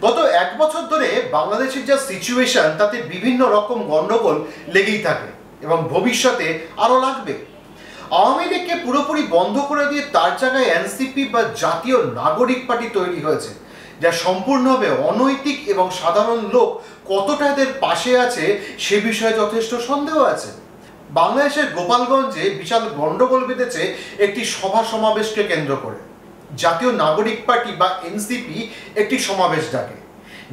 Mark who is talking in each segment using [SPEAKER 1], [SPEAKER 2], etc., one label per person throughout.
[SPEAKER 1] গত এক বছর ধরে বাংলাদেশের যা সিচুয়েশন তাতে বিভিন্ন রকম গন্ডগোল লেগেই থাকে এবং ভবিষ্যতে আরও লাগবে। আওয়ামী লীগকে পুরোপুরি বন্ধ করে দিয়ে তার জায়গায় এনসিপি বা জাতীয় নাগরিক পার্টি তৈরি হয়েছে, যা সম্পূর্ণভাবে অনৈতিক এবং সাধারণ লোক কতটা এদের পাশে আছে সে বিষয়ে যথেষ্ট সন্দেহ আছে। বাংলাদেশের গোপালগঞ্জে বিশাল গন্ডগোল বেঁধেছে একটি সভা সমাবেশকে কেন্দ্র করে। জাতীয় নাগরিক পার্টি বা এনসিপি একটি সমাবেশ ডাকে,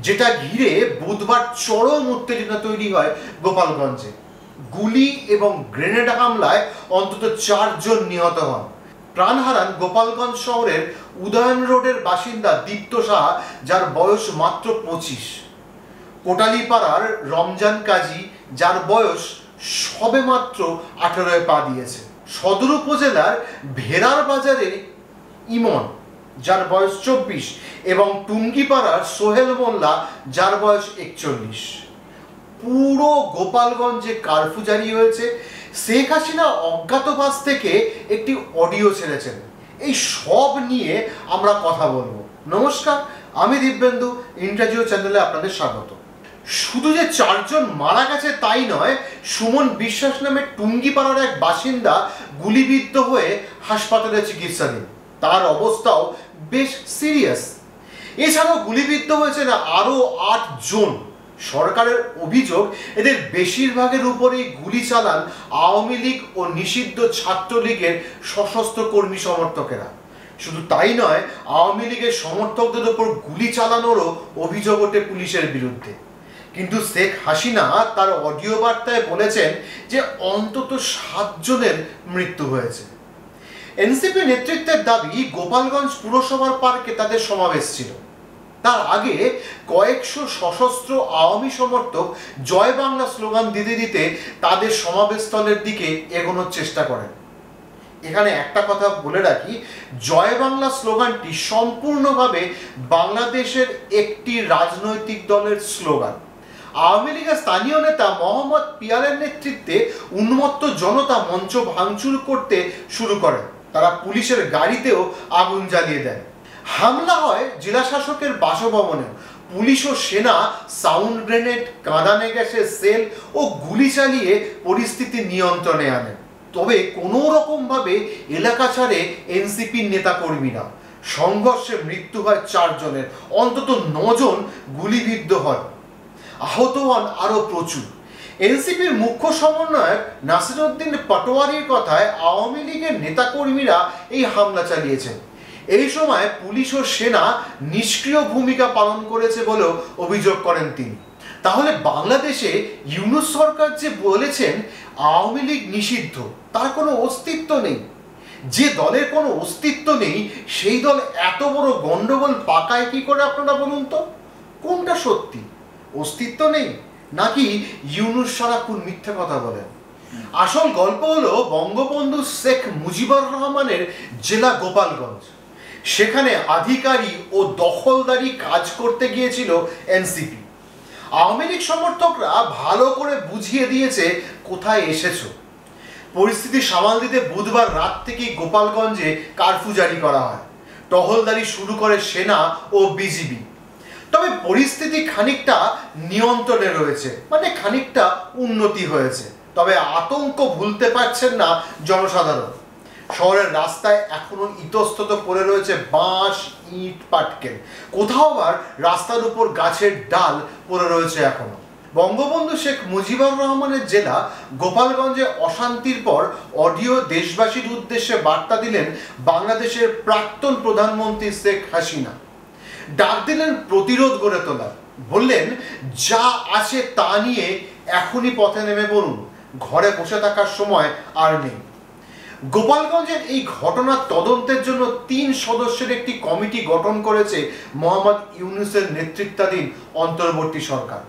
[SPEAKER 1] যেটা ঘিরে বুধবার চরম উত্তেজনা তৈরি হয় গোপালগঞ্জে। গুলি এবং গ্রেনেড হামলায় অন্তত 4 জন নিহত হন। প্রাণ হারান গোপালগঞ্জ শহরের উদয়ন রোডের বাসিন্দা দীপ্ত সাহা, যার বয়স মাত্র 25, কোটালীপাড়ার রমজান কাজী, যার বয়স সবে মাত্র 18 পা দিয়েছে, সদর উপজেলার ভেড়ার বাজারের ইমন, যার বয়স 24, এবং টুঙ্গিপাড়ার সোহেল মোল্লা, যার বয়স 41। পুরো গোপালগঞ্জে কারফিউ জারি হয়েছে। শেখ হাসিনা অজ্ঞাতবাস থেকে একটি অডিও ছেড়েছেন। এই সব নিয়ে আমরা কথা বলবো। নমস্কার, আমি দিব্যেন্দু, ইন্টারভিউ চ্যানেলে আপনাদের স্বাগত। শুধু যে 4 জন মারা গেছে তাই নয়, সুমন বিশ্বাস নামে টুঙ্গিপাড়ার এক বাসিন্দা গুলিবিদ্ধ হয়ে হাসপাতালে চিকিৎসাধীন। তার অবস্থাও বেশ সিরিয়াস। এছাড়াও গুলিবিদ্ধ হয়েছেন আরও 8 জন। সরকারের অভিযোগ, এদের বেশিরভাগের উপরেই গুলি চালান আওয়ামী লীগ ও নিষিদ্ধ ছাত্রলীগের সশস্ত্র কর্মী সমর্থকেরা। শুধু তাই নয়, আওয়ামী লীগের সমর্থকদের উপর গুলি চালানোরও অভিযোগ ওঠে পুলিশের বিরুদ্ধে। কিন্তু শেখ হাসিনা তার অডিও বার্তায় বলেছেন যে অন্তত 7 জনের মৃত্যু হয়েছে। এনসিপি নেতৃত্বের দাবি, গোপালগঞ্জ পুরসভার পার্কে তাদের সমাবেশ ছিল। তার আগে কয়েকশো সশস্ত্র আওয়ামী সমর্থক জয় বাংলা স্লোগান দিতে দিতে তাদের সমাবেশস্থলের দিকে এগোনোর চেষ্টা করেন। এখানে একটা কথা বলে রাখি, জয় বাংলা স্লোগানটি সম্পূর্ণভাবে বাংলাদেশের একটি রাজনৈতিক দলের স্লোগান। আওয়ামী লীগের স্থানীয় নেতা মোহাম্মদ পিয়ারের নেতৃত্বে উন্মত্ত জনতা মঞ্চ ভাঙচুর করতে শুরু করেন। তারা পুলিশের গাড়িতেও আগুন জ্বালিয়ে দেন। হামলা হয় জেলা শাসকের বাসভবনে। পুলিশ ও সেনা সাউন্ড গ্রেনেড, কাঁদানে গ্যাসের সেল ও গুলি চালিয়ে পরিস্থিতি নিয়ন্ত্রণে আনেন। তবে কোনো রকমভাবে এলাকা ছাড়ে এনসিপির নেতাকর্মীরা। সংঘর্ষে মৃত্যু হয় 4 জনের, অন্তত 9 জন গুলিবিদ্ধ হন। আহত হন আরও প্রচুর। এনসিপির মুখ্য সমন্বয়ক নাসিরউদ্দিন পাটোয়ারির কথায় আওয়ামী লীগের নেতাকর্মীরা এই হামলা চালিয়েছেন। এই সময় পুলিশ ও সেনা নিষ্ক্রিয় ভূমিকা পালন করেছে বলেও অভিযোগ করেন তিনি। তাহলে বাংলাদেশে ইউনূস সরকার যে বলেছেন আওয়ামী লীগ নিষিদ্ধ, তার কোনো অস্তিত্ব নেই। যে দলের কোনো অস্তিত্ব নেই সেই দল এত বড় গন্ডগোল পাকায় কি করে, আপনারা বলুন তো? কোনটা সত্যি? অস্তিত্ব নেই নাকি ইউনূস সারাক্ষণ মিথ্যে কথা বলেন? আসল গল্প হলো বঙ্গবন্ধু শেখ মুজিবুর রহমানের জেলা গোপালগঞ্জ। সেখানে আধিকারী ও দখলদারি কাজ করতে গিয়েছিল এনসিপি। আওয়ামী লীগ সমর্থকরা ভালো করে বুঝিয়ে দিয়েছে কোথায় এসেছো। পরিস্থিতি সামাল দিতে বুধবার রাত থেকেই গোপালগঞ্জে কারফিউ জারি করা হয়। টহলদারি শুরু করে সেনা ও বিজিবি। তবে পরিস্থিতি খানিকটা নিয়ন্ত্রণে রয়েছে, মানে খানিকটা উন্নতি হয়েছে। তবে আতঙ্ক ভুলতে পারছেন না জনসাধারণ। শহরের রাস্তায় এখনো ইতস্তত পড়ে রয়েছে বাঁশ, ইট, পাটকেল। কোথাও আবার রাস্তার উপর গাছের ডাল পড়ে রয়েছে এখনো। বঙ্গবন্ধু শেখ মুজিবুর রহমানের জেলা গোপালগঞ্জে অশান্তির পর অডিও দেশবাসীর উদ্দেশ্যে বার্তা দিলেন বাংলাদেশের প্রাক্তন প্রধানমন্ত্রী শেখ হাসিনা। ডাক দিলেন প্রতিরোধ গড়ে তোলা। বললেন, যা আছে তা নিয়ে এখনই পথে নেমে পড়ুন, ঘরে বসে থাকার সময় আর নেই। গোপালগঞ্জের এই ঘটনার তদন্তের জন্য 3 সদস্যের একটি কমিটি গঠন করেছে মোহাম্মদ ইউনূসের নেতৃত্বাধীন অন্তর্বর্তী সরকার।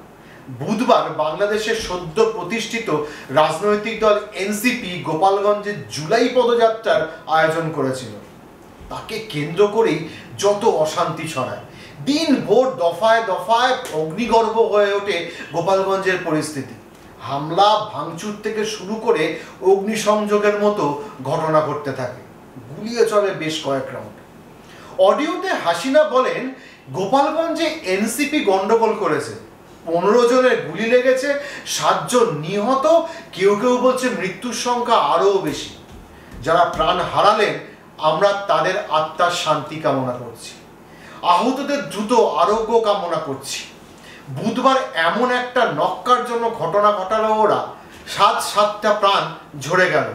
[SPEAKER 1] বুধবার বাংলাদেশের সদ্য প্রতিষ্ঠিত রাজনৈতিক দল এনসিপি গোপালগঞ্জে জুলাই পদযাত্রার আয়োজন করেছিল। তাকে কেন্দ্র করেই যত অশান্তি ছড়ায়। দিনভর দফায় দফায় অগ্নিগর্ভ হয়ে ওঠে গোপালগঞ্জের পরিস্থিতি। হামলা, ভাঙচুর থেকে শুরু করে অগ্নিসংযোগের মতো ঘটনা ঘটতে থাকে। গুলিও চলে বেশ কয়েক রাউন্ড। অডিওতে হাসিনা বলেন, গোপালগঞ্জে এনসিপি গন্ডগোল করেছে, 15 জনের গুলি লেগেছে, 7 জন নিহত, কেউ কেউ বলছে মৃত্যুর সংখ্যা আরও বেশি। যারা প্রাণ হারালেন আমরা তাদের আত্মার শান্তি কামনা করছি, আহতদের দ্রুত আরোগ্য কামনা করছি। বুধবার এমন একটা নক্কারজনক ঘটনা ঘটালো ওরা, 7টা প্রাণ ঝরে গেল।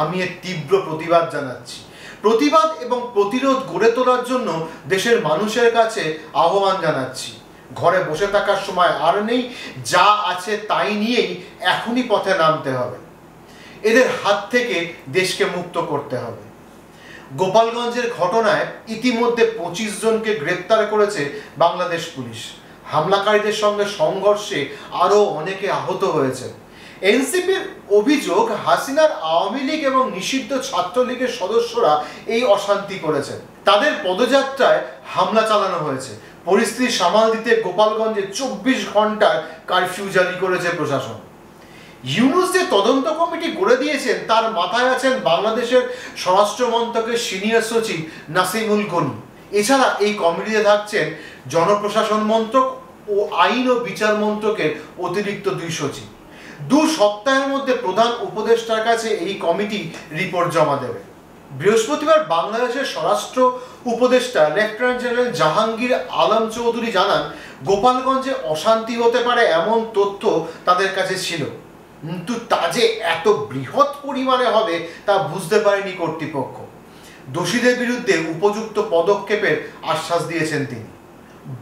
[SPEAKER 1] আমি এর তীব্র প্রতিবাদ জানাচ্ছি। প্রতিবাদ এবং প্রতিরোধ গড়ে তোলার জন্য দেশের মানুষের কাছে আহ্বান জানাচ্ছি। ঘরে বসে থাকার সময় আর নেই, যা আছে তাই নিয়েই এখনই পথে নামতে হবে। এদের হাত থেকে দেশকে মুক্ত করতে হবে। গোপালগঞ্জের ঘটনায় ইতিমধ্যে 25 জনকে গ্রেপ্তার করেছে বাংলাদেশ পুলিশ। হামলাকারীদের সঙ্গে সংঘর্ষে আরও অনেকে আহত হয়েছে। এনসিপির অভিযোগ, হাসিনার আওয়ামী লীগ এবং নিষিদ্ধ ছাত্রলীগের সদস্যরা এই অশান্তি করেছেন। তাদের পদযাত্রায় হামলা চালানো হয়েছে। পরিস্থিতি সামাল দিতে গোপালগঞ্জে 24 ঘন্টার কারফিউ জারি করেছে প্রশাসন। ইউনূস যে তদন্ত কমিটি গড়ে দিয়েছেন তার মাথায় আছেন বাংলাদেশের স্বরাষ্ট্র মন্ত্রকের সিনিয়র সচিব নাসিমুল গনি। এছাড়া এই কমিটিতে থাকছেন জনপ্রশাসন মন্ত্রক ও আইন ও বিচার মন্ত্রকের অতিরিক্ত 2 সচিব। 2 সপ্তাহের মধ্যে প্রধান উপদেষ্টার কাছে এই কমিটি রিপোর্ট জমা দেবে। বৃহস্পতিবার বাংলাদেশের স্বরাষ্ট্র উপদেষ্টা লেফটেন্যান্ট জেনারেল জাহাঙ্গীর আলম চৌধুরী জানান, গোপালগঞ্জে অশান্তি হতে পারে এমন তথ্য তাদের কাছে ছিল, কিন্তু তা যে এত বৃহৎ পরিমাণে হবে তা বুঝতে পারেনি কর্তৃপক্ষ। দোষীদের বিরুদ্ধে উপযুক্ত পদক্ষেপের আশ্বাস দিয়েছেন তিনি।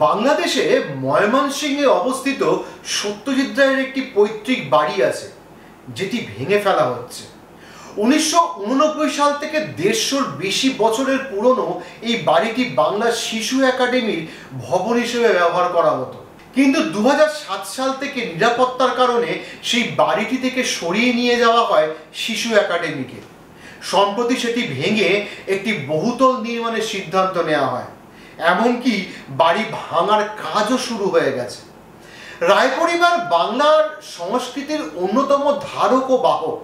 [SPEAKER 1] বাংলাদেশে ময়মনসিংহে অবস্থিত সত্যজিৎ রায়ের একটি পৈতৃক বাড়ি আছে, যেটি ভেঙে ফেলা হচ্ছে। 1989 সাল থেকে 150-র বেশি বছরের পুরনো এই বাড়িটি বাংলা শিশু একাডেমির ভবন হিসেবে ব্যবহার করা হতো, কিন্তু 2007 সাল থেকে নিরাপত্তার কারণে সেই বাড়িটি থেকে সরিয়ে নিয়ে যাওয়া হয় শিশু একাডেমিকে। সম্প্রতি সেটি ভেঙে একটি বহুতল নির্মাণের সিদ্ধান্ত নেওয়া হয়, এমনকি বাড়ি ভাঙার কাজও শুরু হয়ে গেছে। রায় পরিবার বাংলার সংস্কৃতির অন্যতম ধারক ও বাহক।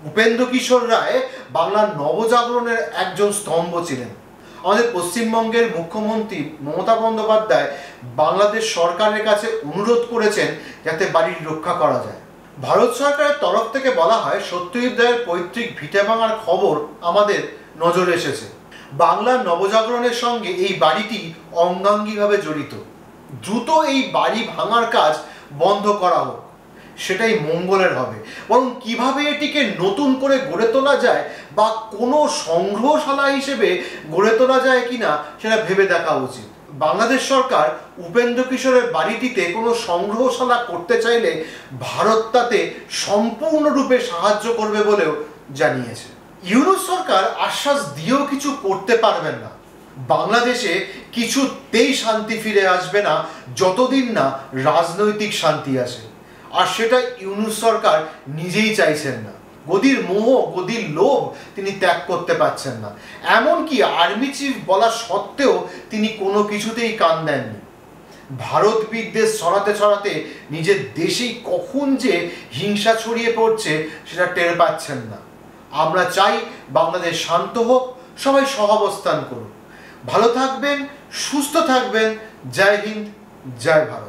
[SPEAKER 1] উপেন্দ্র কিশোর রায় বাংলার নবজাগরণের একজন স্তম্ভ ছিলেন। আমাদের পশ্চিমবঙ্গের মুখ্যমন্ত্রী মমতা বন্দ্যোপাধ্যায় বাংলাদেশ সরকারের কাছে অনুরোধ করেছেন যাতে বাড়ির রক্ষা করা যায়। ভারত সরকারের তরফ থেকে বলা হয়, সত্যজিৎ রায়ের পৈতৃক ভিটে ভাঙার খবর আমাদের নজরে এসেছে। বাংলার নবজাগরণের সঙ্গে এই বাড়িটি অঙ্গাঙ্গিভাবে জড়িত। দ্রুত এই বাড়ি ভাঙার কাজ বন্ধ করা হোক, সেটাই মঙ্গলের হবে। বরং কিভাবে এটিকে নতুন করে গড়ে তোলা যায় বা কোনো সংগ্রহশালা হিসেবে গড়ে তোলা যায় কিনা সেটা ভেবে দেখা উচিত। বাংলাদেশ সরকার উপেন্দ্র কিশোরের বাড়িটিতে কোনো সংগ্রহশালা করতে চাইলে ভারত তাতে সম্পূর্ণরূপে সাহায্য করবে বলেও জানিয়েছে। ইউনূস সরকার আশ্বাস দিয়েও কিছু করতে পারবেন না। বাংলাদেশে কিছুতেই শান্তি ফিরে আসবে না যতদিন না রাজনৈতিক শান্তি আসে, আর সেটা ইউনূস সরকার নিজেই চাইছেন না। গদির মোহ, গদির লোভ তিনি ত্যাগ করতে পারছেন না। এমনকি আর্মি চিফ বলা সত্ত্বেও তিনি কোনো কিছুতেই কান দেননি। ভারত বিদ্বেষ ছড়াতে ছড়াতে নিজের দেশেই কখন যে হিংসা ছড়িয়ে পড়ছে সেটা টের পাচ্ছেন না। আমরা চাই বাংলাদেশ শান্ত হোক, সবাই সহাবস্থান করুন। ভালো থাকবেন, সুস্থ থাকবেন। জয় হিন্দ, জয় ভারত।